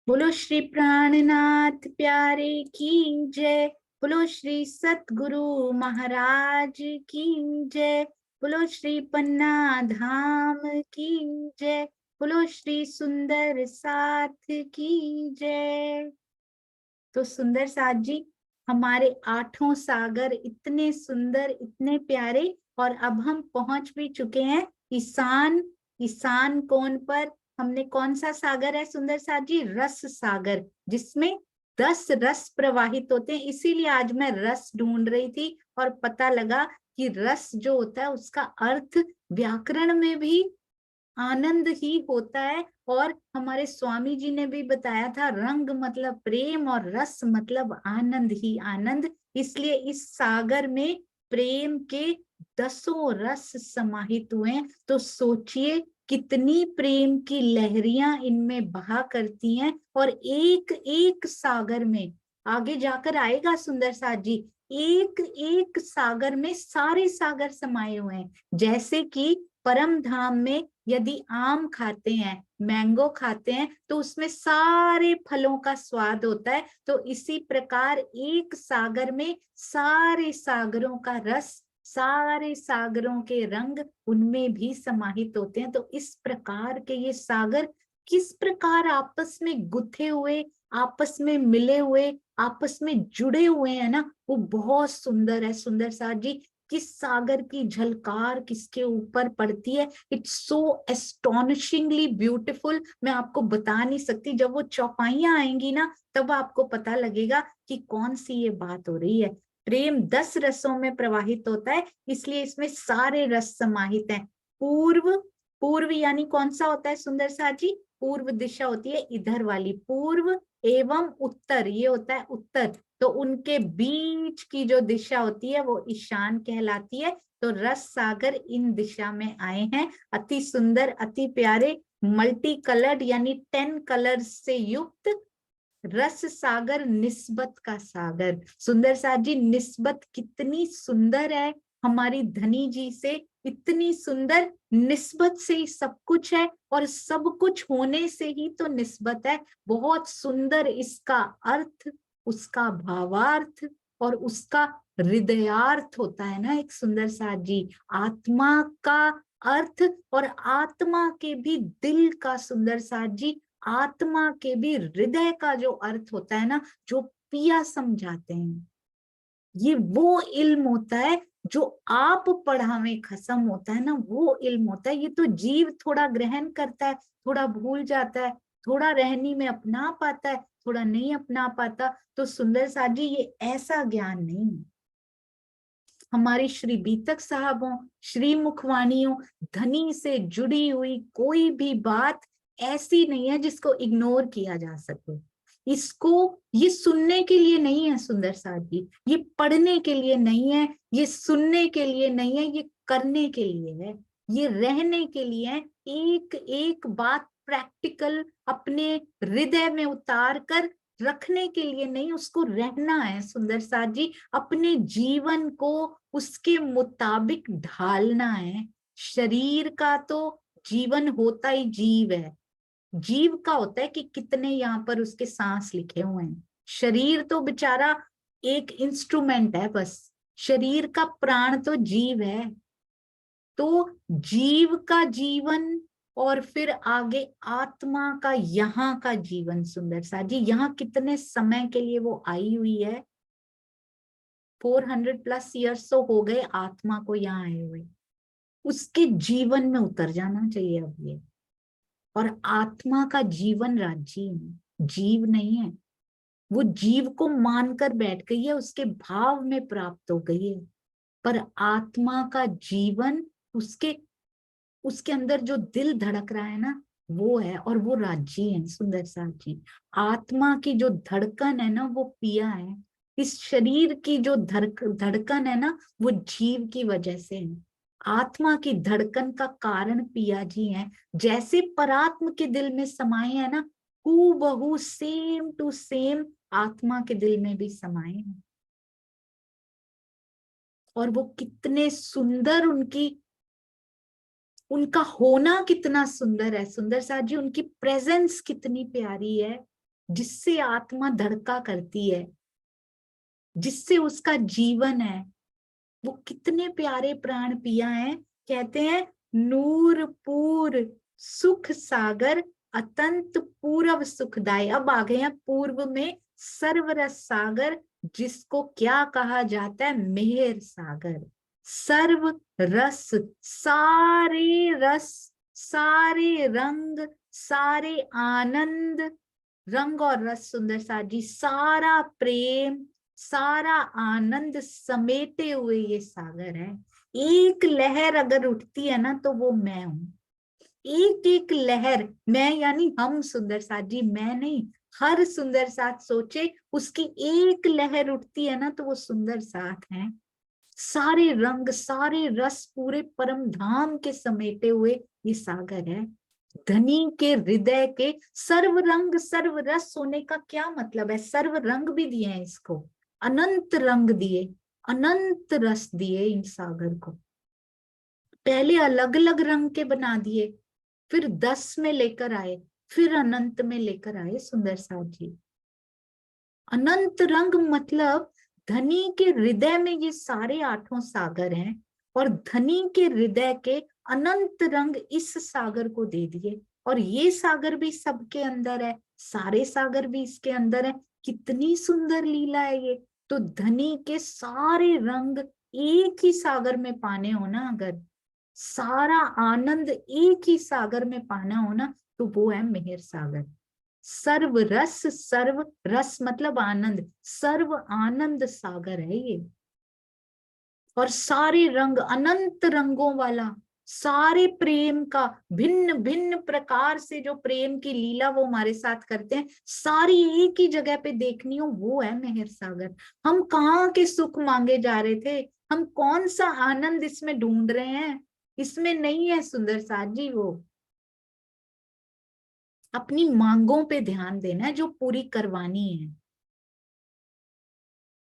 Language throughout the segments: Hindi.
बोलो श्री प्राणनाथ प्यारे की जय। बोलो श्री सतगुरु महाराज की जय। बोलो श्री पन्ना धाम की जय। बोलो श्री सुंदर साथ की जय। तो सुंदर साथ जी, हमारे आठों सागर इतने सुंदर, इतने प्यारे, और अब हम पहुंच भी चुके हैं ईशान ईशान कोण पर। हमने कौन सा सागर है सुंदर साथ जी? रस सागर, जिसमें 10 रस प्रवाहित होते हैं। इसीलिए आज मैं रस ढूंढ रही थी और पता लगा कि रस जो होता है उसका अर्थ व्याकरण में भी आनंद ही होता है। और हमारे स्वामी जी ने भी बताया था, रंग मतलब प्रेम और रस मतलब आनंद ही आनंद। इसलिए इस सागर में प्रेम के 10 रस समाहित हुए हैं। तो सोचिए कितनी प्रेम की लहरियां इनमें बहा करती हैं। और एक एक सागर में, आगे जाकर आएगा सुंदर साथ जी, एक एक सागर में सारे सागर समाये हुए हैं। जैसे कि परम धाम में यदि आम खाते हैं, मैंगो खाते हैं, तो उसमें सारे फलों का स्वाद होता है। तो इसी प्रकार एक सागर में सारे सागरों का रस, सारे सागरों के रंग उनमें भी समाहित होते हैं। तो इस प्रकार के ये सागर किस प्रकार आपस में गुथे हुए, आपस में मिले हुए, आपस में जुड़े हुए हैं ना, वो बहुत सुंदर है सुंदर साथ जी। किस सागर की झलकार किसके ऊपर पड़ती है, इट्स सो एस्टोनिशिंगली ब्यूटिफुल। मैं आपको बता नहीं सकती, जब वो चौपाइयां आएंगी ना तब आपको पता लगेगा कि कौन सी ये बात हो रही है। प्रेम 10 रसों में प्रवाहित होता है, इसलिए इसमें सारे रस समाहित हैं। पूर्व, पूर्व यानी कौन सा होता है सुंदर साथ जी? पूर्व दिशा होती है इधर वाली, पूर्व एवं उत्तर ये होता है उत्तर। तो उनके बीच की जो दिशा होती है वो ईशान कहलाती है। तो रस सागर इन दिशा में आए हैं, अति सुंदर, अति प्यारे, मल्टी कलर्ड यानी 10 कलर्स से युक्त रस सागर, निस्बत का सागर। सुंदर साथ जी, निस्बत कितनी सुंदर है हमारी धनी जी से, इतनी सुंदर। निस्बत से ही सब कुछ है और सब कुछ होने से ही तो निस्बत है। बहुत सुंदर इसका अर्थ, उसका भावार्थ और उसका हृदयार्थ होता है ना एक सुंदर साथ जी। आत्मा का अर्थ और आत्मा के भी दिल का सुंदर साथ जी, आत्मा के भी हृदय का जो अर्थ होता है ना, जो पिया समझाते हैं, ये वो इल्म होता है जो आप पढ़ावे खसम होता है ना, वो इल्म होता है। ये तो जीव थोड़ा ग्रहण करता है, थोड़ा भूल जाता है, थोड़ा रहनी में अपना पाता है, थोड़ा नहीं अपना पाता। तो सुंदर साथ जी, ये ऐसा ज्ञान नहीं है। हमारी श्री बीतक साहबों, श्री मुखवाणियों, धनी से जुड़ी हुई कोई भी बात ऐसी नहीं है जिसको इग्नोर किया जा सके। इसको, ये सुनने के लिए नहीं है सुंदर साथ जी, ये पढ़ने के लिए नहीं है, ये सुनने के लिए नहीं है, ये करने के लिए है, ये रहने के लिए है। एक एक बात प्रैक्टिकल अपने हृदय में उतार कर रखने के लिए नहीं, उसको रहना है सुंदर साथ जी। अपने जीवन को उसके मुताबिक ढालना है। शरीर का तो जीवन होता ही जीव है, जीव का होता है कि कितने यहाँ पर उसके सांस लिखे हुए हैं। शरीर तो बेचारा एक इंस्ट्रूमेंट है बस, शरीर का प्राण तो जीव है। तो जीव का जीवन और फिर आगे आत्मा का यहाँ का जीवन सुंदर सा जी, यहाँ कितने समय के लिए वो आई हुई है, 400+ ईयर्स तो हो गए आत्मा को यहाँ आए हुए। उसके जीवन में उतर जाना चाहिए अब ये। और आत्मा का जीवन राज्य है, जीव नहीं है। वो जीव को मानकर बैठ गई है, उसके भाव में प्राप्त हो गई है। पर आत्मा का जीवन, उसके उसके अंदर जो दिल धड़क रहा है ना, वो है, और वो राजी है सुंदर सा जी। आत्मा की जो धड़कन है ना, वो पिया है। इस शरीर की जो धड़कन है ना, वो जीव की वजह से है। आत्मा की धड़कन का कारण पिया जी हैं। जैसे परात्म के दिल में समाये है ना, हूबहू सेम टू सेम आत्मा के दिल में भी समाये हैं। और वो कितने सुंदर, उनका होना कितना सुंदर है सुंदर साथ जी, उनकी प्रेजेंस कितनी प्यारी है। जिससे आत्मा धड़का करती है, जिससे उसका जीवन है। वो कितने प्यारे प्राण पिया हैं। कहते हैं नूरपुर सुख सागर अतंत पूर्व सुखदाई। अब आ गए हैं पूर्व में सर्वरस सागर, जिसको क्या कहा जाता है? मेहर सागर। सर्व रस, सारे रस, सारे रंग, सारे आनंद, रंग और रस सुंदर सा जी, सारा प्रेम, सारा आनंद समेटे हुए ये सागर है। एक लहर अगर उठती है ना तो वो मैं हूं। एक एक लहर, मैं यानी हम सुंदर साथ जी, मैं नहीं। हर सुंदर साथ सोचे उसकी एक लहर उठती है ना तो वो सुंदर साथ है। सारे रंग, सारे रस, पूरे परम धाम के समेटे हुए ये सागर है। धनी के हृदय के सर्व रंग सर्व रस होने का क्या मतलब है? सर्व रंग भी दिए हैं इसको, अनंत रंग दिए, अनंत रस दिए इन सागर को। पहले अलग अलग रंग के बना दिए, फिर 10 में लेकर आए, फिर अनंत में लेकर आए सुंदर साथ जी। अनंत रंग मतलब धनी के हृदय में ये सारे 8 सागर हैं, और धनी के हृदय के अनंत रंग इस सागर को दे दिए। और ये सागर भी सबके अंदर है, सारे सागर भी इसके अंदर है। कितनी सुंदर लीला है ये। तो धनी के सारे रंग एक ही सागर में पाने हो ना, अगर सारा आनंद एक ही सागर में पाना हो ना, तो वो है मेहर सागर। सर्व रस, सर्व रस मतलब आनंद, सर्व आनंद सागर है ये। और सारे रंग, अनंत रंगों वाला, सारे प्रेम का, भिन्न भिन्न प्रकार से जो प्रेम की लीला वो हमारे साथ करते हैं, सारी एक ही जगह पे देखनी हो, वो है मेहर सागर। हम कहाँ के सुख मांगे जा रहे थे, हम कौन सा आनंद इसमें ढूंढ रहे हैं? इसमें नहीं है सुंदर साथ जी वो। अपनी मांगों पे ध्यान देना है जो पूरी करवानी है,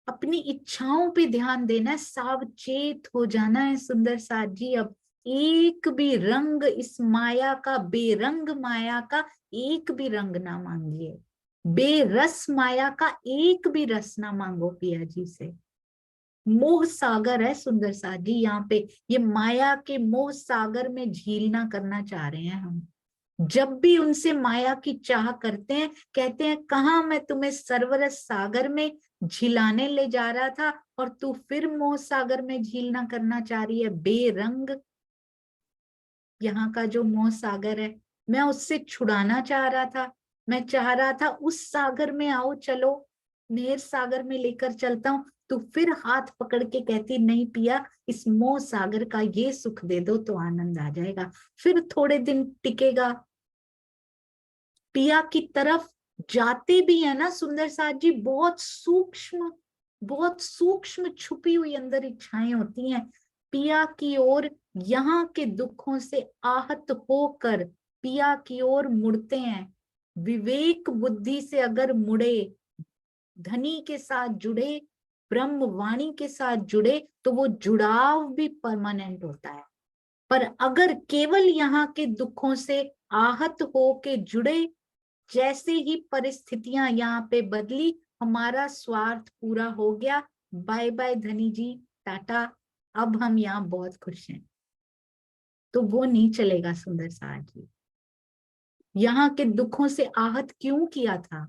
अपनी इच्छाओं पे ध्यान देना है, सावचेत हो जाना है सुंदर साथ जी। अब एक भी रंग इस माया का, बेरंग माया का एक भी रंग ना मांगिए, बेरस माया का एक भी रस ना मांगो पिया जी से। मोह सागर है सुंदर साथ जी यहाँ पे, ये माया के मोह सागर में झीलना करना चाह रहे हैं हम। जब भी उनसे माया की चाह करते हैं, कहते हैं कहाँ मैं तुम्हें सरवरस सागर में झिलाने ले जा रहा था और तू फिर मोह सागर में झीलना करना चाह रही है। बेरंग यहाँ का जो मोह सागर है, मैं उससे छुड़ाना चाह रहा था। मैं चाह रहा था उस सागर में आओ, चलो मेहर सागर में लेकर चलता हूँ। तो फिर हाथ पकड़ के कहती नहीं पिया, इस मोह सागर का ये सुख दे दो तो आनंद आ जाएगा, फिर थोड़े दिन टिकेगा। पिया की तरफ जाते भी है ना सुंदर साथ जी, बहुत सूक्ष्म, बहुत सूक्ष्म छुपी हुई अंदर इच्छाएं होती हैं पिया की ओर। यहाँ के दुखों से आहत होकर पिया की ओर मुड़ते हैं। विवेक बुद्धि से अगर मुड़े, धनी के साथ जुड़े, ब्रह्म वाणी के साथ जुड़े, तो वो जुड़ाव भी परमानेंट होता है। पर अगर केवल यहाँ के दुखों से आहत हो के जुड़े, जैसे ही परिस्थितियां यहाँ पे बदली, हमारा स्वार्थ पूरा हो गया, बाय बाय धनी जी, टाटा, अब हम यहाँ बहुत खुश हैं, तो वो नहीं चलेगा सुंदर साथ जी। यहाँ के दुखों से आहत क्यों किया था?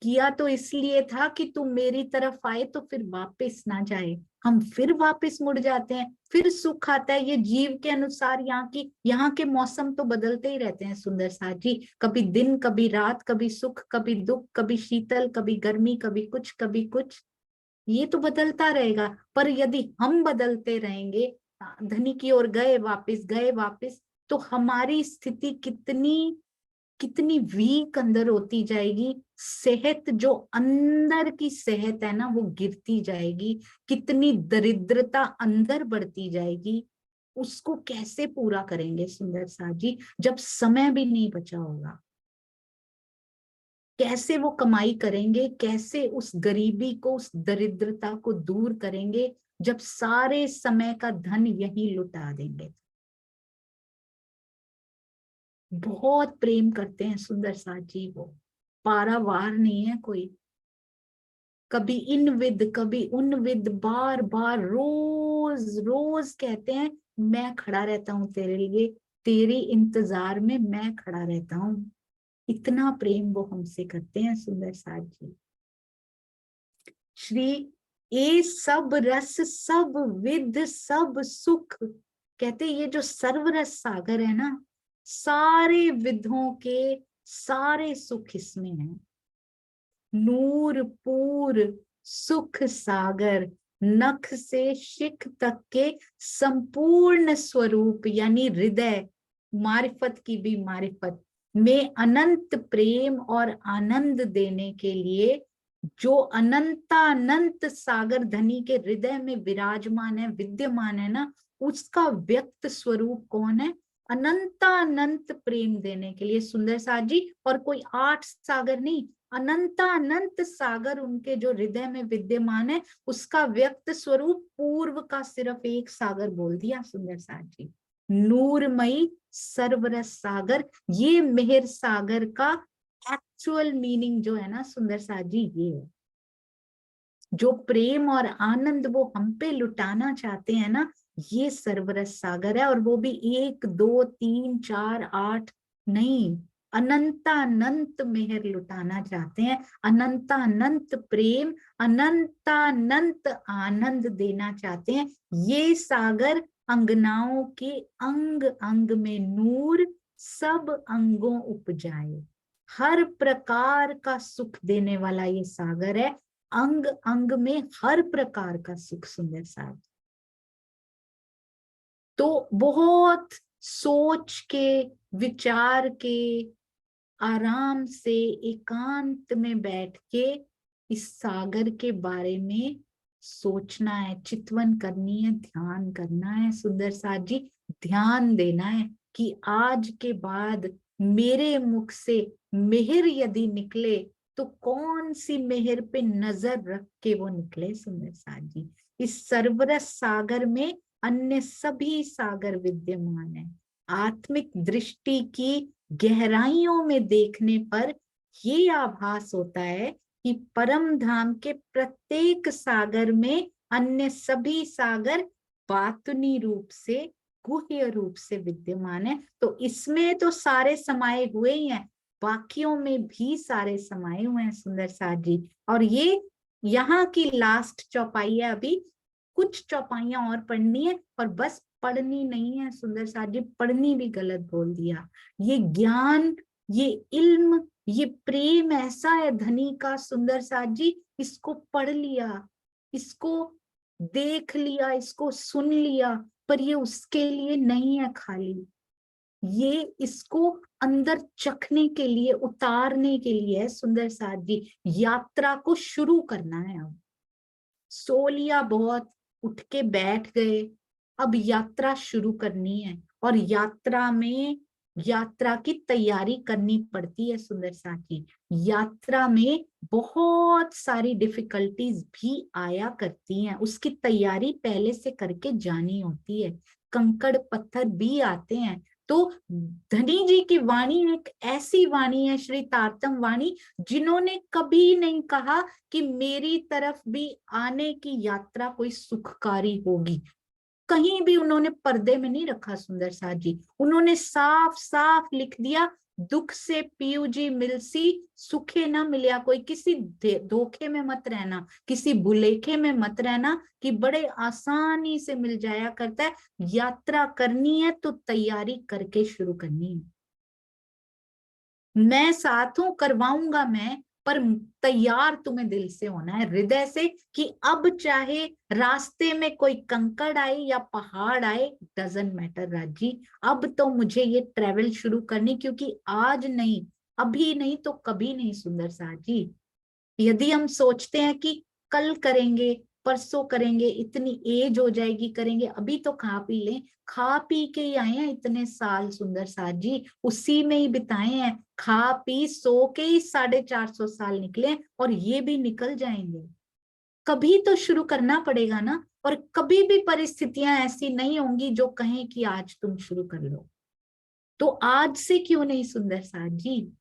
किया तो इसलिए था कि तू मेरी तरफ आए तो फिर वापस ना जाए। हम फिर वापस मुड़ जाते हैं, फिर सुख आता है। ये जीव के अनुसार यहाँ के मौसम तो बदलते ही रहते हैं सुंदर साथ जी। कभी दिन, कभी रात, कभी सुख, कभी दुख, कभी शीतल, कभी गर्मी, कभी कुछ, कभी कुछ। ये तो बदलता रहेगा। पर यदि हम बदलते रहेंगे, धनी की ओर गए वापस, गए वापस, तो हमारी स्थिति कितनी कितनी वीक अंदर होती जाएगी। सेहत, जो अंदर की सेहत है ना, वो गिरती जाएगी। कितनी दरिद्रता अंदर बढ़ती जाएगी। उसको कैसे पूरा करेंगे सुंदर साथ जी, जब समय भी नहीं बचा होगा? कैसे वो कमाई करेंगे, कैसे उस गरीबी को, उस दरिद्रता को दूर करेंगे, जब सारे समय का धन यही लुटा देंगे? बहुत प्रेम करते हैं सुंदर साथ जी, वो पारावार नहीं है कोई। कभी इन विद कभी उन विद, बार बार रोज रोज कहते हैं मैं खड़ा रहता हूं तेरे लिए, तेरी इंतजार में मैं खड़ा रहता हूं। इतना प्रेम वो हमसे करते हैं सुंदर साथ जी। श्री ए सब रस सब विद सब सुख, कहते ये जो सर्वरस सागर है ना, सारे विधों के सारे सुख इसमें है। नूर पूर सुख सागर, नख से शिख तक के संपूर्ण स्वरूप यानी हृदय, मारिफत की भी मारिफत में अनंत प्रेम और आनंद देने के लिए जो अनंतानंत सागर धनी के हृदय में विराजमान है, विद्यमान है ना, उसका व्यक्त स्वरूप कौन है? अनंतानंत प्रेम देने के लिए सुंदर साथ जी। और कोई 8 सागर नहीं, अनंतानंत सागर उनके जो हृदय में विद्यमान है, उसका व्यक्त स्वरूप पूर्व का सिर्फ एक सागर बोल दिया सुंदर साथ जी, नूरमयी सर्वरस सागर। ये मेहर सागर का एक्चुअल मीनिंग जो है ना सुंदर साथ जी, ये है जो प्रेम और आनंद वो हम पे लुटाना चाहते हैं ना, ये सर्वरस सागर है। और वो भी 1 2 3 4 8 नहीं, अनंतानंत मेहर लुटाना चाहते हैं, अनंतानंत प्रेम, अनंतानंत आनंद देना चाहते हैं। ये सागर अंगनाओं के अंग अंग में नूर, सब अंगों उपजाए, हर प्रकार का सुख देने वाला ये सागर है, अंग अंग में हर प्रकार का सुख सुंदर साथ। तो बहुत सोच के, विचार के, आराम से एकांत में बैठ के इस सागर के बारे में सोचना है, चितवन करनी है, ध्यान करना है सुंदर साथ जी। ध्यान देना है कि आज के बाद मेरे मुख से मेहर यदि निकले तो कौन सी मेहर पे नजर रख के वो निकले सुंदर साथ जी। इस सर्वरस सागर में अन्य सभी सागर विद्यमान है। आत्मिक दृष्टि की गहराइयों में देखने पर ये आभास होता है कि परम धाम के प्रत्येक सागर में अन्य सभी सागर बातुनी रूप से, गुह्य रूप से विद्यमान है। तो इसमें तो सारे समाये हुए ही हैं, बाकियों में भी सारे समाये हुए हैं सुंदर साथ जी। और ये यहाँ की लास्ट चौपाई है, अभी कुछ चौपाइयां और पढ़नी है, और बस पढ़नी नहीं है सुंदर साथ जी, पढ़नी भी गलत बोल दिया। ये ज्ञान, ये इल्म, ये प्रेम ऐसा है धनी का सुंदर साथ जी, इसको पढ़ लिया, इसको देख लिया, इसको सुन लिया, पर ये उसके लिए नहीं है खाली, ये इसको अंदर चखने के लिए, उतारने के लिए है सुंदर साथ जी। यात्रा को शुरू करना है। अब सो लिया बहुत, उठ के बैठ गए, अब यात्रा शुरू करनी है। और यात्रा में यात्रा की तैयारी करनी पड़ती है सुंदर साथी। यात्रा में बहुत सारी डिफिकल्टीज भी आया करती हैं, उसकी तैयारी पहले से करके जानी होती है, कंकड़ पत्थर भी आते हैं। तो धनी जी की वाणी एक ऐसी वाणी है, श्री तारतम वाणी, जिन्होंने कभी नहीं कहा कि मेरी तरफ भी आने की यात्रा कोई सुखकारी होगी। कहीं भी उन्होंने पर्दे में नहीं रखा सुंदर साथ जी, उन्होंने साफ साफ लिख दिया, दुख से पीयू जी मिलसी, सुखे ना मिलिया कोई। किसी धोखे में मत रहना, किसी भुलेखे में मत रहना कि बड़े आसानी से मिल जाया करता है। यात्रा करनी है तो तैयारी करके शुरू करनी है। मैं साथ हूं, करवाऊंगा मैं, पर तैयार तुम्हें दिल से होना है, हृदय से, कि अब चाहे रास्ते में कोई कंकड़ आए या पहाड़ आए, डजंट मैटर राजी, अब तो मुझे ये ट्रेवल शुरू करनी, क्योंकि आज नहीं, अभी नहीं तो कभी नहीं सुंदर साथ जी। यदि हम सोचते हैं कि कल करेंगे, परसों करेंगे, इतनी एज हो जाएगी करेंगे, अभी तो खा पी लें, खा पी के ही आए हैं इतने साल सुंदर साथ जी, उसी में ही बिताए हैं, खा पी सो के ही 450 साल निकले, और ये भी निकल जाएंगे। कभी तो शुरू करना पड़ेगा ना, और कभी भी परिस्थितियां ऐसी नहीं होंगी जो कहें कि आज तुम शुरू कर लो। तो आज से क्यों नहीं सुंदर साथ जी,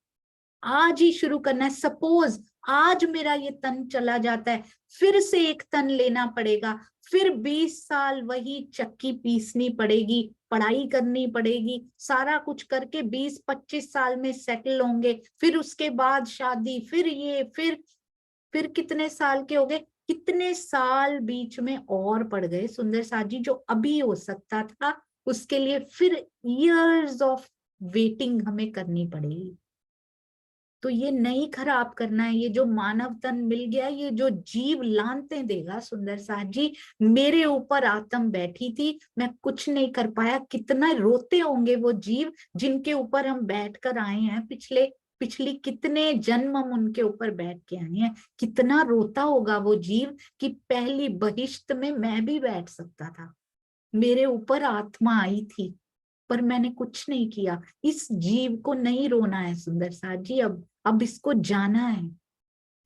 आज ही शुरू करना है। सपोज आज मेरा ये तन चला जाता है, फिर से एक तन लेना पड़ेगा, फिर 20 साल वही चक्की पीसनी पड़ेगी, पढ़ाई करनी पड़ेगी, सारा कुछ करके 20-25 साल में सेटल होंगे, फिर उसके बाद शादी, फिर ये, फिर कितने साल के हो गए, कितने साल बीच में और पड़ गए सुंदर साथ जी, जो अभी हो सकता था उसके लिए फिर इयर्स ऑफ वेटिंग हमें करनी पड़ेगी। तो ये नहीं खराब करना है, ये जो मानव तन मिल गया, ये जो जीव लानते देगा सुंदर साथ जी। मेरे ऊपर आत्म बैठी थी, मैं कुछ नहीं कर पाया, कितना रोते होंगे वो जीव जिनके ऊपर हम बैठ कर आए हैं, पिछली कितने जन्म हम उनके ऊपर बैठ के आए हैं। कितना रोता होगा वो जीव कि पहली बहिश्त में मैं भी बैठ सकता था, मेरे ऊपर आत्मा आई थी, पर मैंने कुछ नहीं किया। इस जीव को नहीं रोना है सुंदर साथ जी, अब इसको जाना है,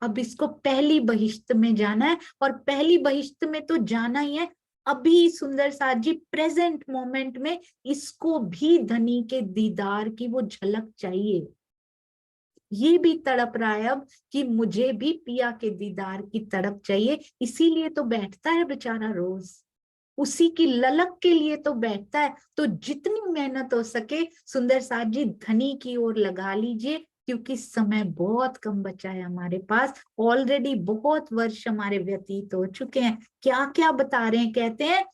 अब इसको पहली बहिश्त में जाना है, और पहली बहिश्त में तो जाना ही है अभी सुंदर साथ जी, प्रेजेंट मोमेंट में इसको भी धनी के दीदार की वो झलक चाहिए। ये भी तड़प रहा है अब कि मुझे भी पिया के दीदार की तड़प चाहिए, इसीलिए तो बैठता है बेचारा रोज, उसी की ललक के लिए तो बैठता है। तो जितनी मेहनत हो सके सुंदर साथ जी धनी की ओर लगा लीजिए, क्योंकि समय बहुत कम बचा है हमारे पास, ऑलरेडी बहुत वर्ष हमारे व्यतीत हो चुके हैं। क्या क्या बता रहे हैं, कहते हैं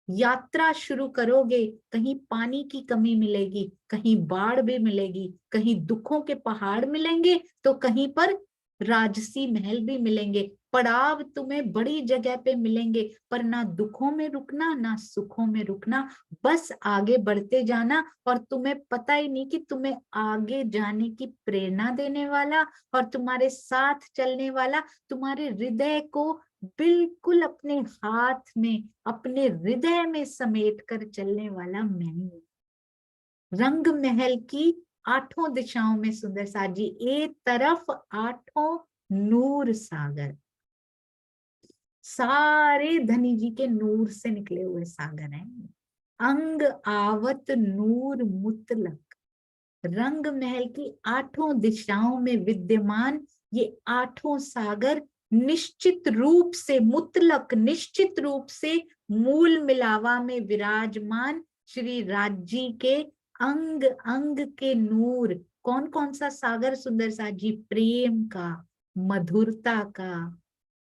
यात्रा शुरू करोगे, कहीं पानी की कमी मिलेगी, कहीं बाढ़ भी मिलेगी, कहीं दुखों के पहाड़ मिलेंगे, तो कहीं पर राजसी महल भी मिलेंगे। पड़ाव तुम्हें बड़ी जगह पे मिलेंगे, पर ना दुखों में रुकना ना सुखों में रुकना, बस आगे बढ़ते जाना। और तुम्हें पता ही नहीं कि तुम्हें आगे जाने की प्रेरणा देने वाला और तुम्हारे साथ चलने वाला, तुम्हारे हृदय को बिल्कुल अपने हाथ में, अपने हृदय में समेट कर चलने वाला मैं हूं। रंग महल की आठों दिशाओं में सुंदर साथ जी, एक तरफ आठों नूर सागर, सारे धनी जी के नूर से निकले हुए सागर हैं। अंग आवत नूर मुतलक, रंग महल की आठों दिशाओं में विद्यमान ये आठों सागर निश्चित रूप से, मुतलक निश्चित रूप से मूल मिलावा में विराजमान श्री राज्य के अंग अंग के नूर। कौन कौन सा सागर सुंदर साथ जी, प्रेम का, मधुरता का,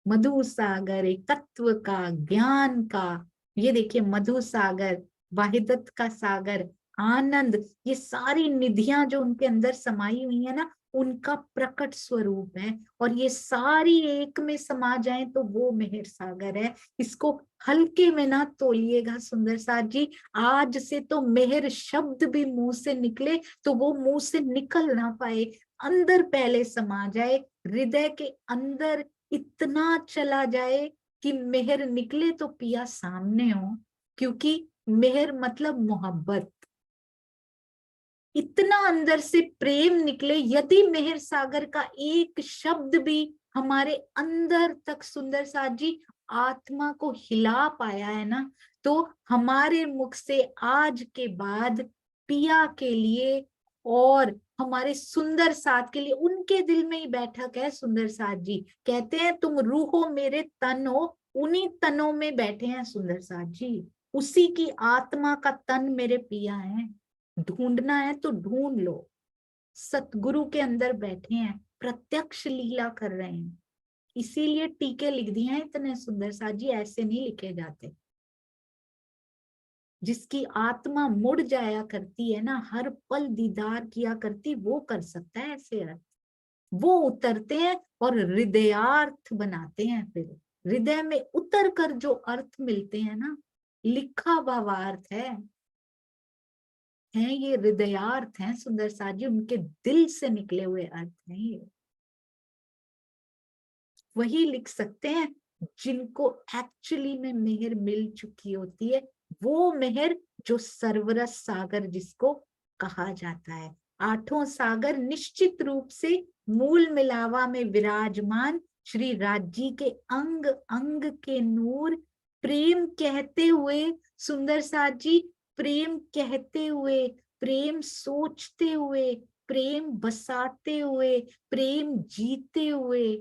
मधु सागर, एकत्व का, ज्ञान का, ये देखिए मधु सागर, वाहिदत का सागर, आनंद, ये सारी निधियां जो उनके अंदर समाई हुई है ना, उनका प्रकट स्वरूप है। और ये सारी एक में समा जाए तो वो मेहर सागर है। इसको हल्के में ना तोलिएगा सुंदर साथ जी, आज से तो मेहर शब्द भी मुंह से निकले तो वो मुंह से निकल ना पाए, अंदर पहले समा जाए, हृदय के अंदर इतना चला जाए कि मेहर निकले तो पिया सामने हो, क्योंकि मेहर मतलब मोहब्बत, इतना अंदर से प्रेम निकले। यदि मेहर सागर का एक शब्द भी हमारे अंदर तक सुंदर साथ जी आत्मा को हिला पाया है ना, तो हमारे मुख से आज के बाद पिया के लिए और हमारे सुंदर साथ के लिए, उनके दिल में ही बैठक है सुंदर साथ जी। कहते हैं तुम रूह हो मेरे तन हो, उन्हीं तनों में बैठे हैं सुंदर साथ जी, उसी की आत्मा का तन मेरे पिया है। ढूंढना है तो ढूंढ लो, सतगुरु के अंदर बैठे हैं, प्रत्यक्ष लीला कर रहे हैं। इसीलिए टीके लिख दिए हैं इतने सुंदर साथ जी, ऐसे नहीं लिखे जाते। जिसकी आत्मा मुड़ जाया करती है ना, हर पल दीदार किया करती, वो कर सकता है ऐसे अर्थ। वो उतरते हैं और हृदयार्थ बनाते हैं, फिर हृदय में उतर कर जो अर्थ मिलते हैं ना, लिखा भावार्थ है ये, हृदयार्थ हैं सुंदर साथ जी, उनके दिल से निकले हुए अर्थ हैं ये। वही लिख सकते हैं जिनको एक्चुअली में मेहर मिल चुकी होती है, वो मेहर जो सर्वरस सागर जिसको कहा जाता है। आठों सागर निश्चित रूप से मूल मिलावा में विराजमान श्री राज्य के अंग अंग के नूर, प्रेम कहते हुए सुंदर साथ जी, प्रेम कहते हुए प्रेम सोचते हुए, प्रेम बसाते हुए, प्रेम जीते हुए,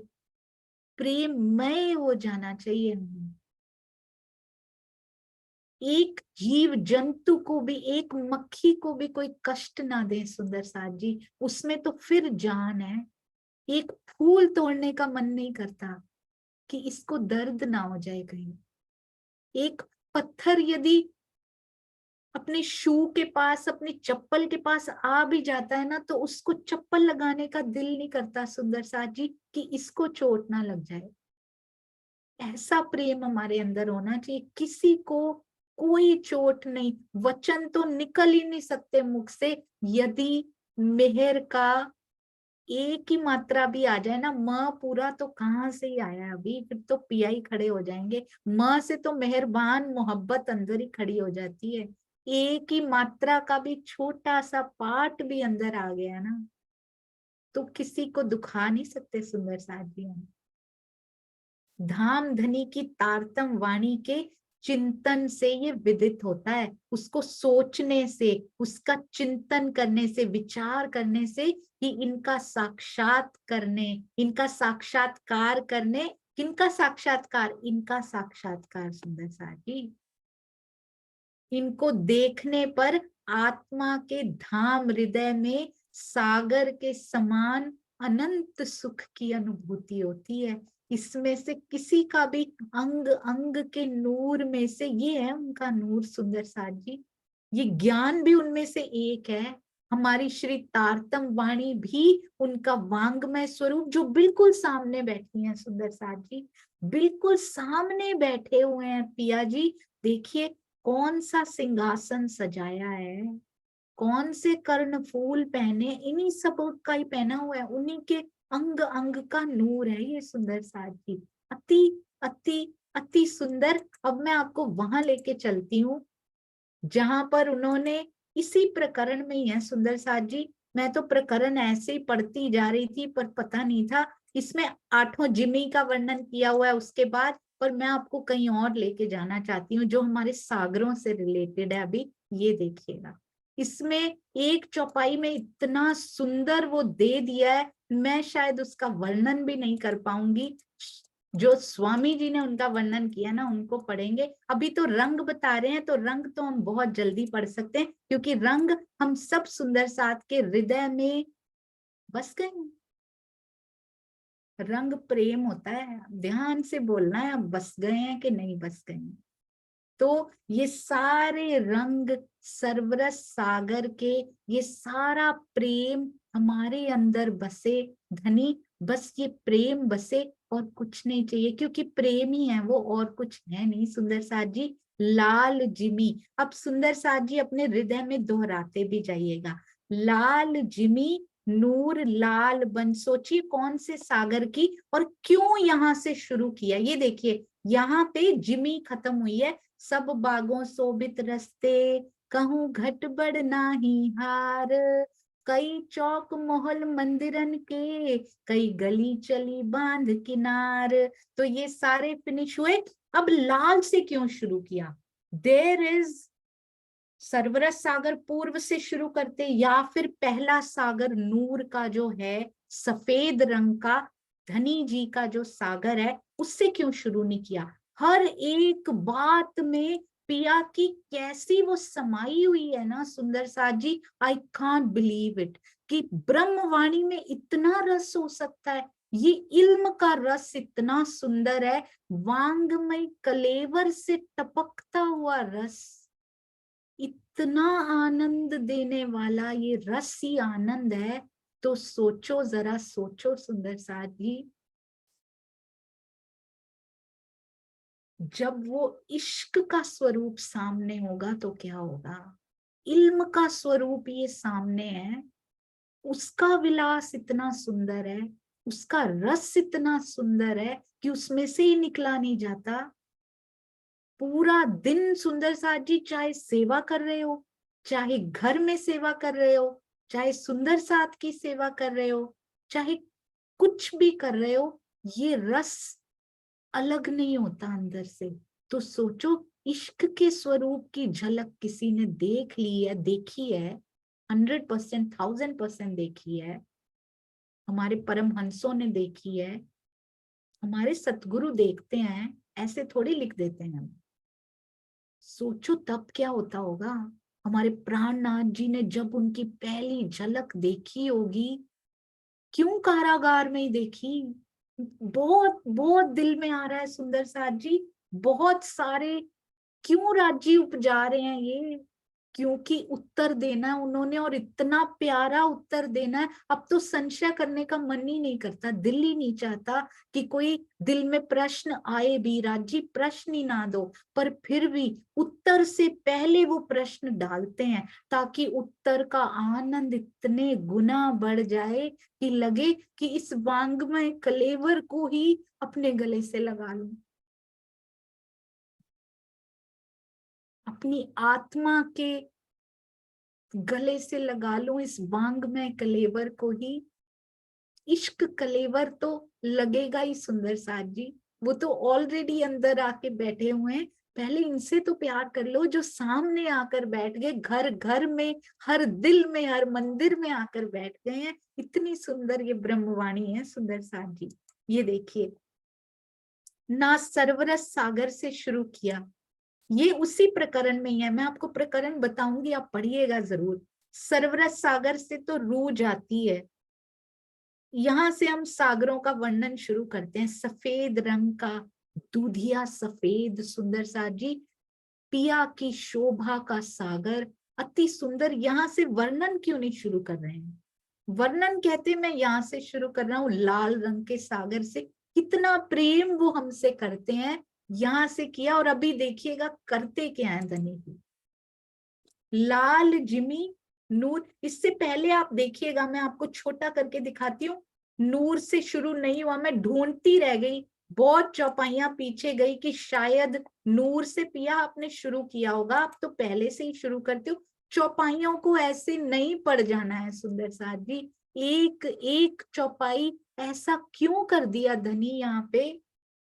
प्रेममय हो जाना चाहिए हमें। एक जीव जंतु को भी, एक मक्खी को भी कोई कष्ट ना दे सुंदर साथ जी, उसमें तो फिर जान है। एक फूल तोड़ने का मन नहीं करता कि इसको दर्द ना हो जाए कहीं। एक पत्थर यदि अपने शू के पास, अपनी चप्पल के पास आ भी जाता है ना, तो उसको चप्पल लगाने का दिल नहीं करता सुंदर साथ जी कि इसको चोट ना लग जाए। ऐसा प्रेम हमारे अंदर होना चाहिए, किसी को कोई चोट नहीं। वचन तो निकल ही नहीं सकते मुख से यदि मेहर का एक ही मात्रा भी आ जाए ना, म पूरा तो कहाँ से ही आया अभी, फिर तो पिया ही खड़े हो जाएंगे। म से तो मेहरबान मोहब्बत अंदर ही खड़ी हो जाती है। एक ही मात्रा का भी छोटा सा पार्ट भी अंदर आ गया ना, तो किसी को दुखा नहीं सकते सुंदर साथ जी हम। धाम धनी की तारतम वाणी के चिंतन से ये विदित होता है, उसको सोचने से, उसका चिंतन करने से, विचार करने से ही इनका साक्षात करने, इनका साक्षात्कार करने, किनका साक्षात्कार, इनका साक्षात्कार सुंदर साथी। इनको देखने पर आत्मा के धाम हृदय में सागर के समान अनंत सुख की अनुभूति होती है। इसमें से किसी का भी अंग अंग के नूर में से, ये है उनका नूर सुंदर साथ जी, ये ज्ञान भी उनमें से एक है। हमारी श्री तारतम वाणी भी उनका वांग्मय स्वरूप, जो बिल्कुल सामने बैठी है सुंदर साथ जी, बिल्कुल सामने बैठे हुए हैं पिया जी। देखिए कौन सा सिंहासन सजाया है, कौन से कर्ण फूल पहने, इन्हीं सब का ही पहना हुआ है, उन्हीं के अंग अंग का नूर है ये सुंदर साथी। अति अति अति सुंदर। अब मैं आपको वहां लेके चलती हूँ जहां पर उन्होंने, इसी प्रकरण में ही है सुंदर साथ जी। मैं तो प्रकरण ऐसे ही पढ़ती जा रही थी पर पता नहीं था इसमें आठों जिमी का वर्णन किया हुआ है उसके बाद, पर मैं आपको कहीं और लेके जाना चाहती हूँ जो हमारे सागरों से रिलेटेड है। अभी ये देखिएगा, इसमें एक चौपाई में इतना सुंदर वो दे दिया है, मैं शायद उसका वर्णन भी नहीं कर पाऊंगी। जो स्वामी जी ने उनका वर्णन किया ना, उनको पढ़ेंगे। अभी तो रंग बता रहे हैं, तो रंग तो हम बहुत जल्दी पढ़ सकते हैं क्योंकि रंग हम सब सुंदर साथ के हृदय में बस गए हैं। रंग प्रेम होता है, ध्यान से बोलना है, अब बस गए हैं कि नहीं बस गए हैं। तो ये सारे रंग सरवरस सागर के, ये सारा प्रेम हमारे अंदर बसे धनी, बस ये प्रेम बसे और कुछ नहीं चाहिए, क्योंकि प्रेम ही है वो, और कुछ है नहीं सुंदर साथ जी। लाल जिमी, अब सुंदर साथ जी अपने हृदय में दोहराते भी जाइएगा, लाल जिमी नूर लाल बन। सोचिए कौन से सागर की, और क्यों यहाँ से शुरू किया, ये देखिए यहाँ पे जिमी खत्म हुई है। सब बागों शोभित रस्ते, कहूँ घट बढ़ नाही हार, कई चौक मोहल मंदिरन के, कई गली चली बांध किनार। तो ये सारे फिनिश हुए। अब लाल से क्यों शुरू किया, देर इज सरवरस सागर पूर्व से शुरू करते, या फिर पहला सागर नूर का जो है सफेद रंग का, धनी जी का जो सागर है, उससे क्यों शुरू नहीं किया। हर एक बात में पिया की कैसी वो समाई हुई है ना सुंदर साथ जी, आई कांट बिलीव इट कि ब्रह्मवाणी में इतना रस हो सकता है। ये इल्म का रस इतना सुंदर है, वांगमय कलेवर से टपकता हुआ रस, इतना आनंद देने वाला ये रस ही आनंद है। तो सोचो जरा, सोचो सुंदर साथ जी, जब वो इश्क का स्वरूप सामने होगा तो क्या होगा। इल्म का स्वरूप ये सामने है, उसका विलास इतना सुंदर है, उसका रस इतना सुंदर है कि उसमें से ही निकला नहीं जाता। पूरा दिन सुंदर साथ जी, चाहे सेवा कर रहे हो, चाहे घर में सेवा कर रहे हो, चाहे सुंदर साथ की सेवा कर रहे हो, चाहे कुछ भी कर रहे हो, ये रस अलग नहीं होता अंदर से। तो सोचो, इश्क के स्वरूप की झलक किसी ने देख ली है, देखी है, 100%, 1000% देखी है, हमारे परमहंसों ने देखी है, हमारे सतगुरु देखते हैं, ऐसे थोड़ी लिख देते हैं हम। सोचो तब क्या होता होगा। हमारे प्राणनाथ जी ने जब उनकी पहली झलक देखी होगी, क्यों कारागार में ही देखी, बहुत बहुत दिल में आ रहा है सुंदर साथ जी, बहुत सारे क्यों राज्य उपजा रहे हैं ये, क्योंकि उत्तर देना है उन्होंने, और इतना प्यारा उत्तर देना है। अब तो संशय करने का मन ही नहीं करता, दिल ही नहीं चाहता कि कोई दिल में प्रश्न आए भी, राज्य प्रश्न ही ना दो, पर फिर भी उत्तर से पहले वो प्रश्न डालते हैं, ताकि उत्तर का आनंद इतने गुना बढ़ जाए कि लगे कि इस वांग्मय कलेवर को ही अपने गले से लगा लूं, अपनी आत्मा के गले से लगा लूं इस वांग्मय कलेवर को ही। इश्क कलेवर तो लगेगा ही सुंदर साथ जी, वो तो ऑलरेडी अंदर आके बैठे हुए हैं, पहले इनसे तो प्यार कर लो जो सामने आकर बैठ गए, घर घर में, हर दिल में, हर मंदिर में आकर बैठ गए हैं। इतनी सुंदर ये ब्रह्मवाणी है सुंदर साथ जी। ये देखिए, ना सरवरस सागर से शुरू किया, ये उसी प्रकरण में ही है, मैं आपको प्रकरण बताऊंगी, आप पढ़िएगा जरूर। सरवरस सागर से तो रूह जाती है, यहां से हम सागरों का वर्णन शुरू करते हैं। सफेद रंग का दूधिया सफेद सुंदर सा जी, पिया की शोभा का सागर, अति सुंदर। यहाँ से वर्णन क्यों नहीं शुरू कर रहे हैं, वर्णन कहते मैं यहाँ से शुरू कर रहा हूँ, लाल रंग के सागर से। कितना प्रेम वो हमसे करते हैं, यहां से किया। और अभी देखिएगा करते क्या है धनी जी, लाल जिमी नूर। इससे पहले आप देखिएगा, मैं आपको छोटा करके दिखाती हूँ, नूर से शुरू नहीं हुआ, मैं ढूंढती रह गई, बहुत चौपाइयां पीछे गई कि शायद नूर से पिया आपने शुरू किया होगा, आप तो पहले से ही शुरू करते हो। चौपाइयों को ऐसे नहीं पड़ जाना है सुंदर साथ जी, एक एक चौपाई ऐसा क्यों कर दिया धनी यहाँ पे।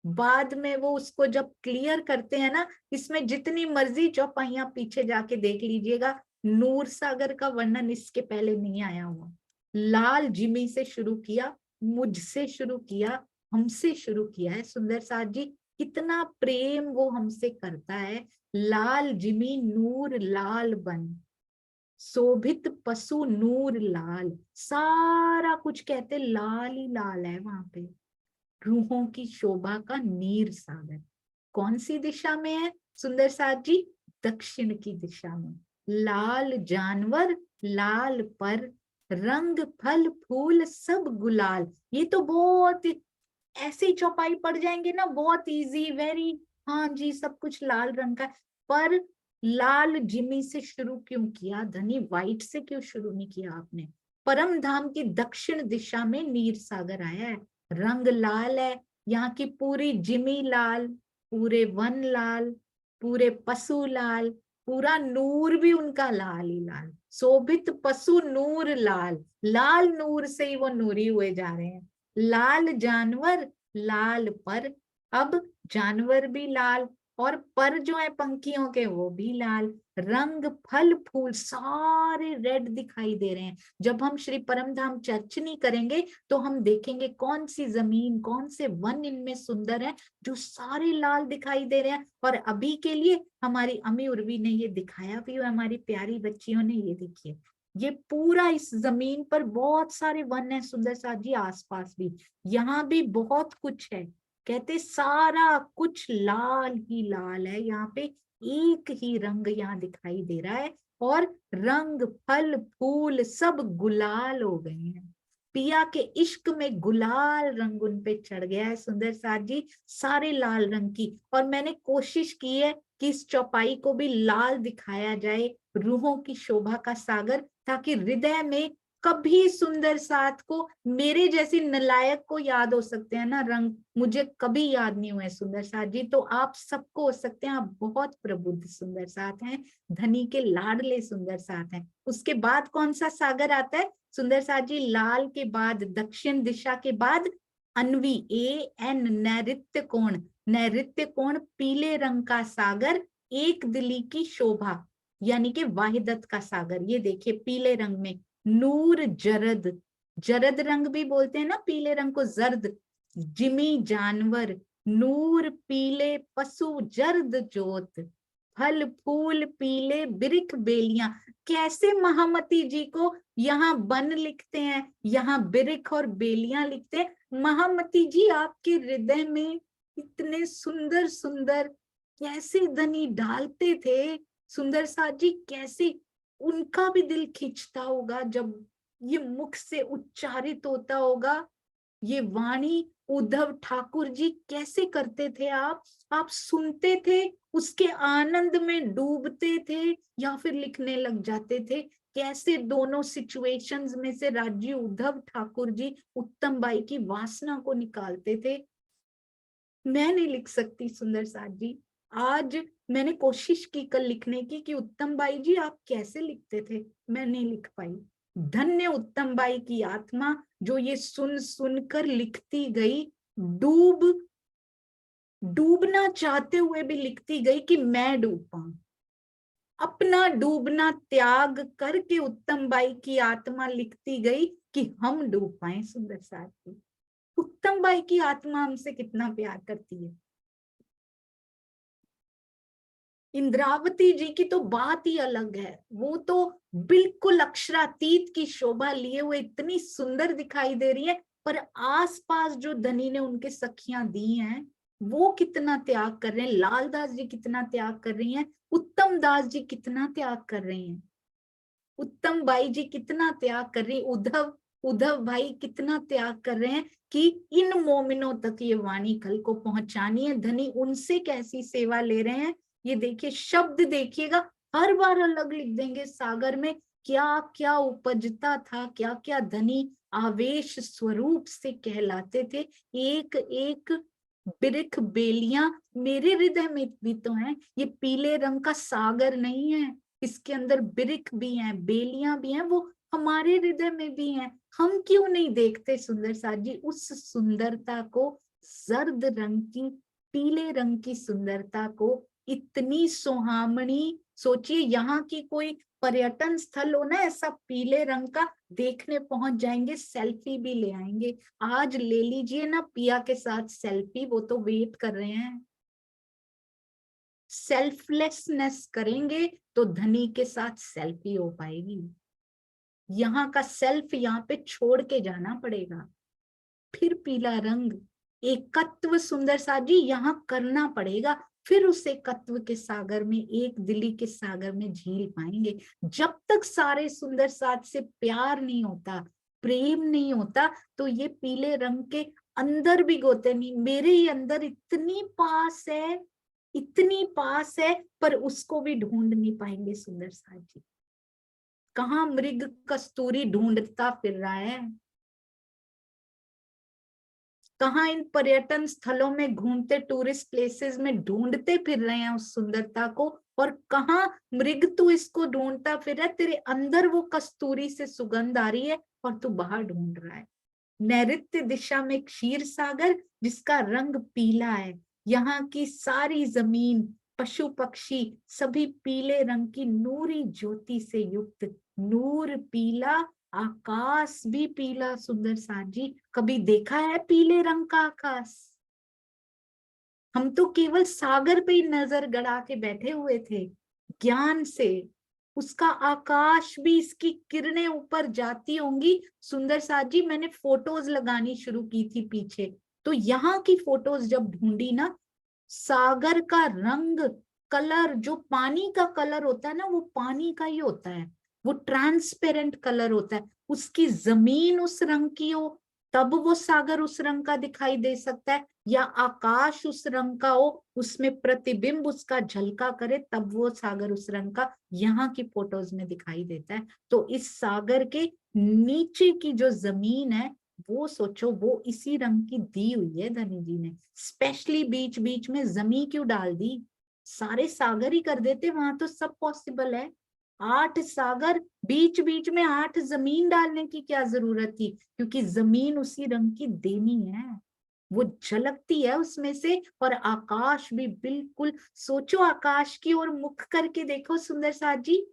बाद में वो उसको जब क्लियर करते हैं ना, इसमें जितनी मर्जी चौपाइयां पीछे जाके देख लीजिएगा, नूर सागर का वर्णन इसके पहले नहीं आया हुआ। लाल जिमी से शुरू किया, मुझसे शुरू किया, हमसे शुरू किया है सुंदर साथ जी। कितना प्रेम वो हमसे करता है। लाल जिमी नूर लाल बन, शोभित पशु नूर लाल, सारा कुछ कहते लाल ही लाल है वहां पे। रूहों की शोभा का नीर सागर, कौन सी दिशा में है सुंदर साथ जी, दक्षिण की दिशा में। लाल जानवर लाल पर, रंग फल फूल सब गुलाल। ये तो बहुत ऐसी चौपाई पड़ जाएंगे ना, बहुत इजी, वेरी, हाँ जी सब कुछ लाल रंग का। पर लाल जिमी से शुरू क्यों किया धनी, व्हाइट से क्यों शुरू नहीं किया आपने। परम धाम की दक्षिण दिशा में नीर सागर आया है, रंग लाल है, यहाँ की पूरी जिमी लाल, पूरे वन लाल, पूरे पशु लाल, पूरा नूर भी उनका लाल ही लाल। शोभित पशु नूर लाल, लाल नूर से ही वो नूरी हुए जा रहे हैं। लाल जानवर लाल पर, अब जानवर भी लाल, और पर जो है पंखियों के वो भी लाल। रंग फल फूल सारे रेड दिखाई दे रहे हैं। जब हम श्री परमधाम चर्च नहीं करेंगे तो हम देखेंगे कौन सी जमीन, कौन से वन इनमें सुंदर है, जो सारे लाल दिखाई दे रहे हैं। और अभी के लिए हमारी अम्मी उर्वी ने ये दिखाया भी, हमारी प्यारी बच्चियों ने, ये देखिए, ये पूरा इस जमीन पर बहुत सारे वन है सुंदर साथ जी, आसपास भी, यहाँ भी बहुत कुछ है। कहते सारा कुछ लाल ही लाल है, यहाँ पे एक ही रंग यहाँ दिखाई दे रहा है, और रंग फल फूल सब गुलाल हो गए हैं। पिया के इश्क में गुलाल रंग उन पे चढ़ गया है सुंदर साथ जी, सारे लाल रंग की। और मैंने कोशिश की है कि इस चौपाई को भी लाल दिखाया जाए, रूहों की शोभा का सागर, ताकि हृदय में कभी सुंदर साथ को, मेरे जैसी नलायक को याद हो सकते हैं ना रंग, मुझे कभी याद नहीं हुए सुंदर साथ जी, तो आप सबको हो सकते हैं, आप बहुत प्रबुद्ध सुंदर साथ हैं, धनी के लाडले सुंदर साथ हैं। उसके बाद कौन सा सागर आता है सुंदर साथ जी, लाल के बाद दक्षिण दिशा के बाद अन्वी, AN, नैऋत्य कोण, नैऋत्य कोण पीले रंग का सागर, एक दिली की शोभा। यानी कि वाहिदत का सागर। ये देखिए पीले रंग में नूर जरद, जरद रंग भी बोलते हैं ना पीले रंग को, जर्द, जिमी जानवर, नूर पीले पशु, जर्द जोत, फल फूल पीले बिरिख बेलियां। कैसे महामती जी को यहाँ वन लिखते हैं, यहाँ बिरिख और बेलियां लिखते हैं। महामती जी आपके हृदय में इतने सुंदर सुंदर कैसे धनी डालते थे। सुंदर साथ जी कैसे उनका भी दिल खींचता होगा जब ये मुख से उच्चारित होता होगा ये वाणी। उद्धव ठाकुर जी कैसे करते थे आप सुनते थे, उसके आनंद में डूबते थे या फिर लिखने लग जाते थे। कैसे दोनों सिचुएशंस में से राजी उद्धव ठाकुर जी उत्तम बाई की वासना को निकालते थे। मैं नहीं लिख सकती सुंदर साथ जी। आज मैंने कोशिश की कल लिखने की कि उत्तम बाई जी आप कैसे लिखते थे, मैं नहीं लिख पाई। धन्य उत्तम बाई की आत्मा जो ये सुन सुनकर लिखती गई, डूबना चाहते हुए भी लिखती गई कि मैं डूब पाऊं। अपना डूबना त्याग करके उत्तम बाई की आत्मा लिखती गई कि हम डूब पाए। सुंदर साथ जी, उत्तम बाई की आत्मा हमसे कितना प्यार करती है। इंद्रावती जी की तो बात ही अलग है, वो तो बिल्कुल अक्षरातीत की शोभा लिए हुए इतनी सुंदर दिखाई दे रही है, पर आसपास जो धनी ने उनके सखियां दी हैं वो कितना त्याग कर रहे हैं। लालदास जी कितना त्याग कर रही हैं, उत्तम दास जी कितना त्याग कर रहे हैं, उत्तम बाई जी कितना त्याग कर रही, उद्धव उद्धव भाई कितना त्याग कर रहे हैं कि इन मोमिनों तक ये वाणी कल को पहुंचानी है। धनी उनसे कैसी सेवा ले रहे हैं, ये देखिए शब्द देखिएगा, हर बार अलग लिख देंगे। सागर में क्या क्या उपजता था, क्या क्या धनी आवेश स्वरूप से कहलाते थे। एक एक बिरख बेलियां मेरे हृदय में भी तो हैं। ये पीले रंग का सागर नहीं है, इसके अंदर बिरिख भी हैं, बेलियां भी हैं, वो हमारे हृदय में भी हैं। हम क्यों नहीं देखते सुंदर साथ जी उस सुंदरता को, जर्द रंग की पीले रंग की सुंदरता को, इतनी सुहामणी। सोचिए यहाँ की कोई पर्यटन स्थल हो ना ऐसा पीले रंग का, देखने पहुंच जाएंगे, सेल्फी भी ले आएंगे। आज ले लीजिए ना पिया के साथ सेल्फी, वो तो वेट कर रहे हैं। सेल्फलेसनेस करेंगे तो धनी के साथ सेल्फी हो पाएगी। यहाँ का सेल्फ यहाँ पे छोड़ के जाना पड़ेगा। फिर पीला रंग एकत्व सुंदर साथ जी यहाँ करना पड़ेगा, फिर उस एकत्व के सागर में, एक दिली के सागर में झील पाएंगे। जब तक सारे सुंदर साथ से प्यार नहीं होता, प्रेम नहीं होता, तो ये पीले रंग के अंदर भी गोते नहीं। मेरे ही अंदर इतनी पास है, इतनी पास है, पर उसको भी ढूंढ नहीं पाएंगे सुंदर साथ जी। कहाँ मृग कस्तूरी ढूंढता फिर रहा है, कहाँ इन पर्यटन स्थलों में घूमते टूरिस्ट प्लेसेस में ढूंढते फिर रहे हैं उस सुंदरता को, और कहाँ मृग तू इसको ढूंढता फिर रहा है। तेरे अंदर वो कस्तूरी से सुगंध आ रही है और तू बाहर ढूंढ रहा है। नैऋत्य दिशा में क्षीर सागर जिसका रंग पीला है, यहाँ की सारी जमीन पशु पक्षी सभी पीले रंग की नूरी ज्योति से युक्त, नूर पीला, आकाश भी पीला। सुंदर साथ जी कभी देखा है पीले रंग का आकाश? हम तो केवल सागर पे ही नजर गड़ा के बैठे हुए थे ज्ञान से। उसका आकाश भी, इसकी किरणें ऊपर जाती होंगी। सुंदर साथ जी मैंने फोटोज लगानी शुरू की थी पीछे, तो यहाँ की फोटोज जब ढूंढी ना, सागर का रंग, कलर, जो पानी का कलर होता है ना वो पानी का ही होता है, वो ट्रांसपेरेंट कलर होता है। उसकी जमीन उस रंग की हो तब वो सागर उस रंग का दिखाई दे सकता है, या आकाश उस रंग का हो, उसमें प्रतिबिंब उसका झलका करे तब वो सागर उस रंग का यहाँ की फोटोज में दिखाई देता है। तो इस सागर के नीचे की जो जमीन है वो सोचो, वो इसी रंग की दी हुई है धनी जी ने। स्पेशली बीच बीच में जमी क्यों डाल दी, सारे सागर ही कर देते, वहां तो सब पॉसिबल है। 8 सागर, बीच बीच में 8 जमीन डालने की क्या जरूरत थी, क्योंकि जमीन उसी रंग की देनी है। वो झलकती है उसमें से। और आकाश भी बिल्कुल, सोचो आकाश की ओर मुख करके देखो सुंदर साथ जी,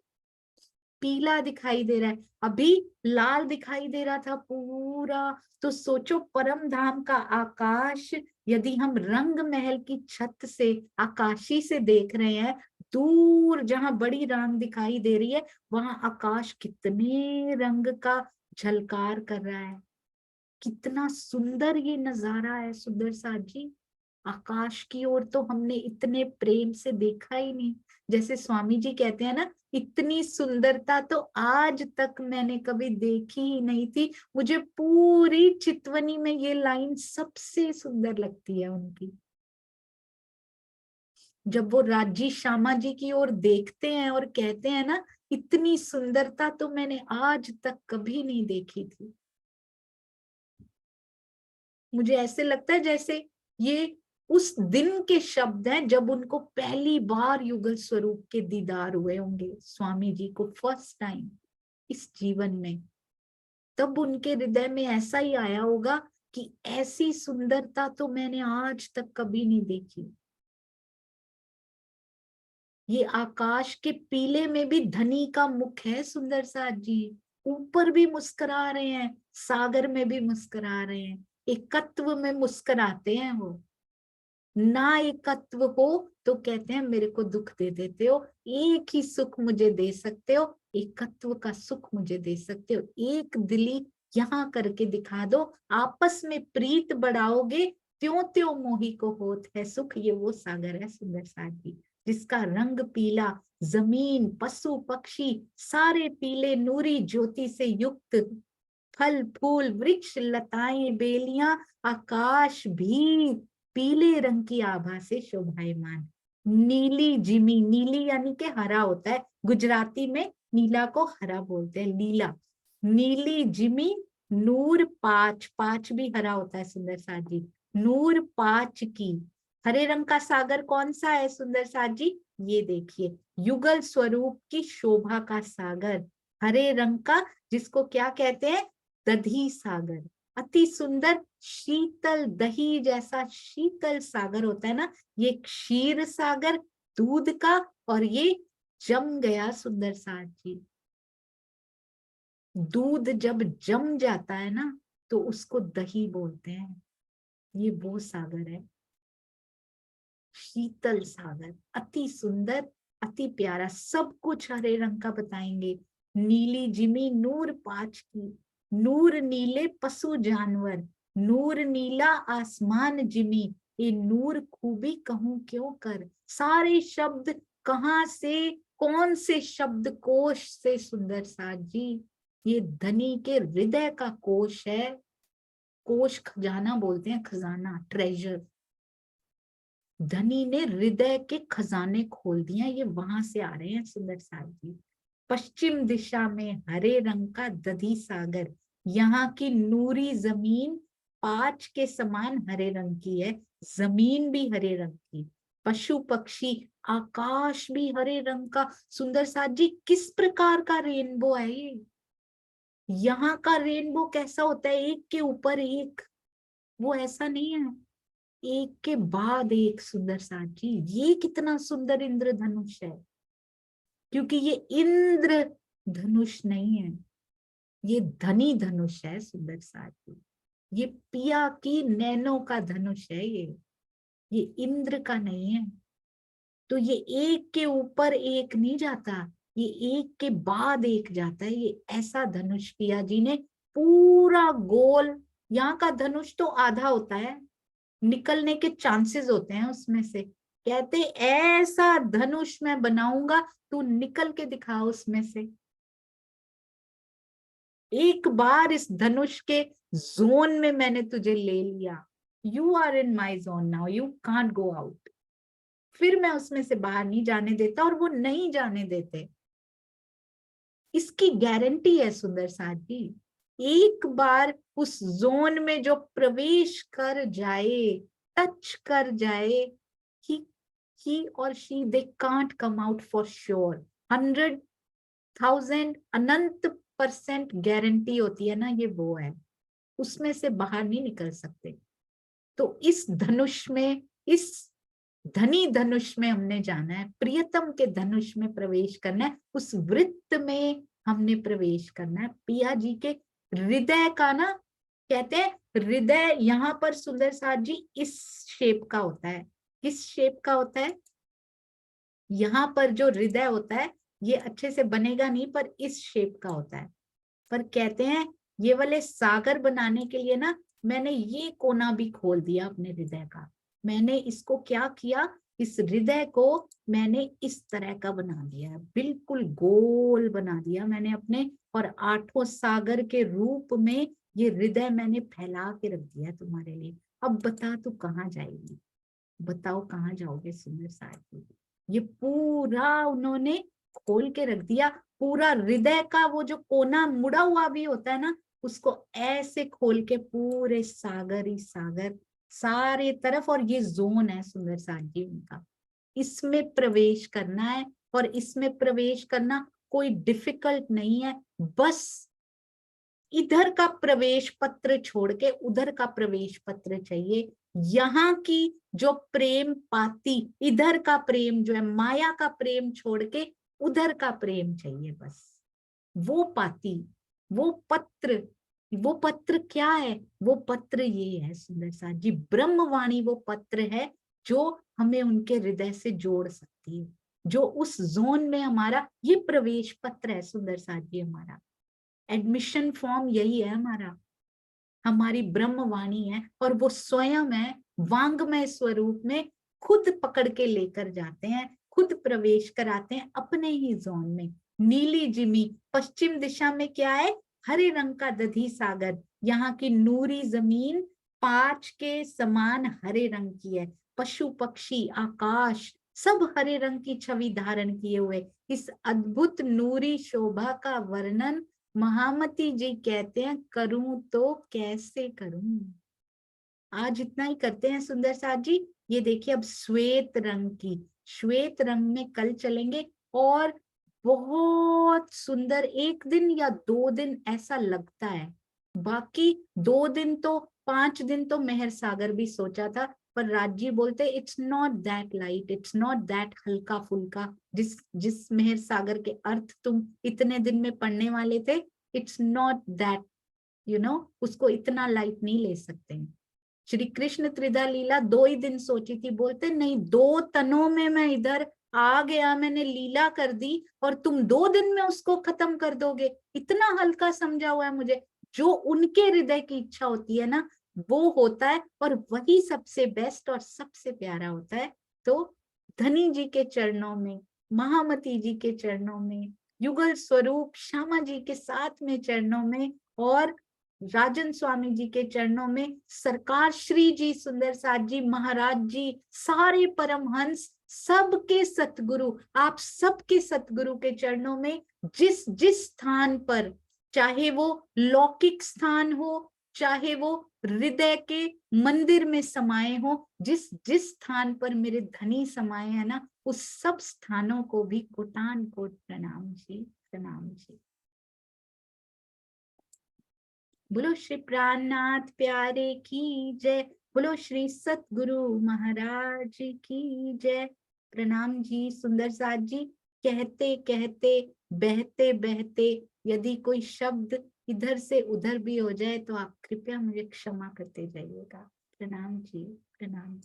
पीला दिखाई दे रहा है, अभी लाल दिखाई दे रहा था पूरा। तो सोचो परम धाम का आकाश, यदि हम रंग महल की छत से आकाशी से देख रहे हैं, दूर जहां बड़ी राम दिखाई दे रही है, वहां आकाश कितने रंग का झलकार कर रहा है। कितना सुंदर ये नजारा है सुंदर साथ जी। आकाश की ओर तो हमने इतने प्रेम से देखा ही नहीं। जैसे स्वामी जी कहते हैं ना, इतनी सुंदरता तो आज तक मैंने कभी देखी ही नहीं थी। मुझे पूरी चितवनी में ये लाइन सबसे सुंदर लगती है उनकी। जब वो राजी श्यामा जी की ओर देखते हैं और कहते हैं ना, इतनी सुंदरता तो मैंने आज तक कभी नहीं देखी थी। मुझे ऐसे लगता है जैसे ये उस दिन के शब्द हैं जब उनको पहली बार युगल स्वरूप के दीदार हुए होंगे, स्वामी जी को फर्स्ट टाइम इस जीवन में। तब उनके हृदय में ऐसा ही आया होगा कि ऐसी सुंदरता तो मैंने आज तक कभी नहीं देखी। ये आकाश के पीले में भी धनी का मुख है सुंदर साथ जी। ऊपर भी मुस्कुरा रहे हैं, सागर में भी मुस्कुरा रहे हैं, एकत्व में मुस्कुराते हैं वो। ना एकत्व हो तो कहते हैं मेरे को दुख दे देते हो, एक ही सुख मुझे दे सकते हो, एकत्व का सुख मुझे दे सकते हो, एक दिली यहाँ करके दिखा दो, आपस में प्रीत बढ़ाओगे, त्यों त्यों मोही को होत है सुख। ये वो सागर है सुंदर साथी, जिसका रंग पीला, जमीन पशु पक्षी सारे पीले नूरी ज्योति से युक्त, फल फूल वृक्ष लताएं बेलियां आकाश भी पीले रंग की आभा से शोभायमान। नीली जिमी, नीली यानी कि हरा होता है, गुजराती में नीला को हरा बोलते हैं, नीला। नीली जिमी नूर पाच, पाच भी हरा होता है सुंदर साथ जी। नूर पाच की, हरे रंग का सागर कौन सा है सुंदर साथ जी? ये देखिए, युगल स्वरूप की शोभा का सागर, हरे रंग का, जिसको क्या कहते हैं? दधी सागर। अति सुंदर शीतल दही जैसा शीतल सागर होता है ना, ये क्षीर सागर दूध का, और ये जम गया सुंदर साथ जी। दूध जब जम जाता है ना तो उसको दही बोलते हैं। ये वो सागर है, शीतल सागर, अति सुंदर, अति प्यारा। सब कुछ हरे रंग का बताएंगे। नीली जिमी नूर पाच की, नूर नीले पशु जानवर, नूर नीला आसमान जिमी, ये नूर खूबी कहूं क्यों कर। सारे शब्द कहाँ से, कौन से शब्द कोश से सुंदर साथ जी? ये धनी के हृदय का कोश है। कोश खजाना बोलते हैं, खजाना, ट्रेजर। धनी ने हृदय के खजाने खोल दिए, ये वहां से आ रहे हैं सुंदर साथ जी। पश्चिम दिशा में हरे रंग का दधी सागर, यहाँ की नूरी जमीन पांच के समान हरे रंग की है, जमीन भी हरे रंग की, पशु पक्षी आकाश भी हरे रंग का। सुंदर साथ जी, किस प्रकार का रेनबो है ये? यहाँ का रेनबो कैसा होता है, एक के ऊपर एक, वो ऐसा नहीं है, एक के बाद एक सुंदर साथ जी। ये कितना सुंदर इंद्रधनुष है, क्योंकि ये इंद्र धनुष नहीं है, ये धनी धनुष है सुंदर साथ जी। ये पिया की नैनो का धनुष है ये इंद्र का नहीं है। तो ये एक के ऊपर एक नहीं जाता, ये एक के बाद एक जाता है। ये ऐसा धनुष पिया जी ने पूरा गोल, यहाँ का धनुष तो आधा होता है, निकलने के चांसेस होते हैं उसमें से। कहते ऐसा धनुष मैं बनाऊंगा, तू निकल के दिखा उसमें से। एक बार इस धनुष के जोन में मैंने तुझे ले लिया, you are in my zone now, you can't go out. फिर मैं उसमें से बाहर नहीं जाने देता, और वो नहीं जाने देते। इसकी गारंटी है सुंदर साथ जी। एक बार उस जोन में जो प्रवेश कर जाए, टच कर जाए, he or she they can't come out for sure। 100,000 Anant % guarantee होती है ना, ये वो है, उसमें से बाहर नहीं निकल सकते। तो इस धनुष में, इस धनी धनुष में हमने जाना है, प्रियतम के धनुष में प्रवेश करना है, उस वृत्त में हमने प्रवेश करना है। पिया जी के हृदय का ना, कहते हैं हृदय यहाँ पर सुंदर साथ जी इस शेप का होता है। किस शेप का होता है? यहाँ पर जो हृदय होता है ये अच्छे से बनेगा नहीं, पर इस शेप का होता है। पर कहते हैं ये वाले सागर बनाने के लिए ना मैंने ये कोना भी खोल दिया अपने हृदय का। मैंने इसको क्या किया, इस हृदय को मैंने इस तरह का बना दिया है, बिल्कुल गोल बना दिया मैंने अपने, और 8 सागर के रूप में ये हृदय मैंने फैला के रख दिया तुम्हारे लिए। अब बता तू कहाँ जाएगी, बताओ कहाँ जाओगे सुंदर साथी। ये पूरा उन्होंने खोल के रख दिया, पूरा हृदय का वो जो कोना मुड़ा हुआ भी होता है ना, उसको ऐसे खोल के पूरे सागर ही सागर सारे तरफ, और ये जोन है सुंदर साथ जी उनका, इसमें प्रवेश करना है। और इसमें प्रवेश करना कोई डिफिकल्ट नहीं है, बस इधर का प्रवेश पत्र छोड़ के उधर का प्रवेश पत्र चाहिए। यहाँ की जो प्रेम पाती, इधर का प्रेम जो है माया का प्रेम छोड़ के उधर का प्रेम चाहिए बस। वो पाती, वो पत्र, वो पत्र क्या है? वो पत्र ये है सुंदर साथ जी, ब्रह्मवाणी वो पत्र है जो हमें उनके हृदय से जोड़ सकती है, जो उस जोन में हमारा ये प्रवेश पत्र है सुंदर साथ जी। हमारा एडमिशन फॉर्म यही है हमारा, हमारी ब्रह्मवाणी है, और वो स्वयं है वांगमय स्वरूप में, खुद पकड़ के लेकर जाते हैं, खुद प्रवेश कराते हैं अपने ही जोन में। नीली जिमी पश्चिम दिशा में क्या है? हरे रंग का दधी सागर, यहाँ की नूरी जमीन 5 के समान हरे रंग की है। पशु पक्षी आकाश सब हरे रंग की छवि धारण किए हुए, इस अद्भुत नूरी शोभा का वर्णन महामती जी कहते हैं करूं तो कैसे करूं। आज इतना ही करते हैं सुंदर साथ जी। ये देखिए अब श्वेत रंग की, श्वेत रंग में कल चलेंगे, और बहुत सुंदर, 1 दिन या 2 दिन ऐसा लगता है, बाकी 2 दिन तो 5 दिन तो मेहर सागर भी सोचा था, पर राजी बोलते it's not that light, it's not that हल्का फुल्का, जिस जिस मेहर सागर के अर्थ तुम इतने दिन में पढ़ने वाले थे, इट्स नॉट दैट, उसको इतना लाइट नहीं ले सकते। श्री कृष्ण त्रिधा लीला 2 ही दिन सोची थी, बोलते नहीं 2 तनों में मैं इधर आ गया, मैंने लीला कर दी और तुम 2 दिन में उसको खत्म कर दोगे, इतना हल्का समझा हुआ है मुझे। जो उनके हृदय की इच्छा होती है ना वो होता है, और वही सबसे बेस्ट और सबसे प्यारा होता है। तो धनी जी के चरणों में, महामती जी के चरणों में, युगल स्वरूप श्यामा जी के साथ में चरणों में, और राजन स्वामी जी के चरणों में, सरकार श्री जी सुंदर साथ जी महाराज जी, सारे परमहंस सबके सतगुरु, आप सबके सतगुरु के चरणों में, जिस जिस स्थान पर, चाहे वो लौकिक स्थान हो, चाहे वो हृदय के मंदिर में समाये हो, जिस जिस स्थान पर मेरे धनी समाये है ना, उस सब स्थानों को भी कोटान कोट प्रणाम जी, प्रणाम जी। बोलो श्री प्राणनाथ प्यारे की जय, बोलो श्री सतगुरु महाराज की जय। प्रणाम जी सुंदर साथ जी। कहते कहते बहते बहते यदि कोई शब्द इधर से उधर भी हो जाए तो आप कृपया मुझे क्षमा करते जाइएगा। प्रणाम जी, प्रणाम।